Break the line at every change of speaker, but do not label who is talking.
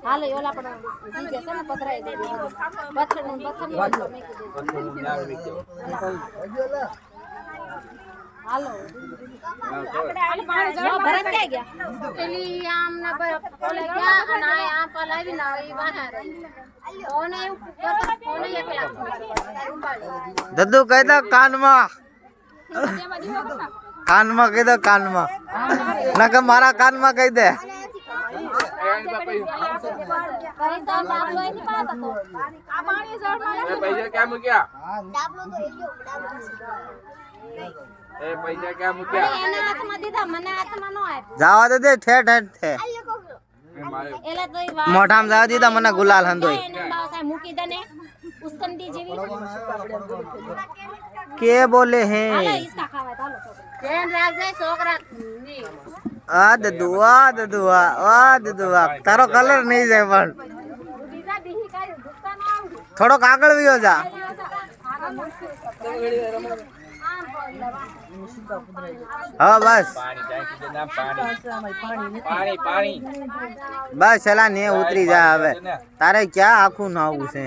હાલો ઓલા પણ બીજે છે ને પધરાઈ દે બથરનું હાલો આપણે પાણી જવા ભરત ક્યાં ગયા પેલી આમ ના ઓલે ગયા અને આ પલાવી ના ઈ બહાર ઓને ઓને એકલા
દદ્દુ કહી દો કાનમાં કાનમાં કહી દો કાનમાં ના કે મારા કાનમાં કહી દે
પૈસા ક્યાં મૂક્યા પૈસા ક્યાં મૂક્યા
જવા દે ઠેર ઠેર થે મોઢામાં જવા દીધા મને ગુલાલ હંદોય કે બોલે હે આ દદુ તારો કલર નહીં જાય પણ થોડોક આગળ વિયો જા હા બસ બસ ચલા ને ઉતરી જા હવે તારે ક્યાં આખું નાવું છે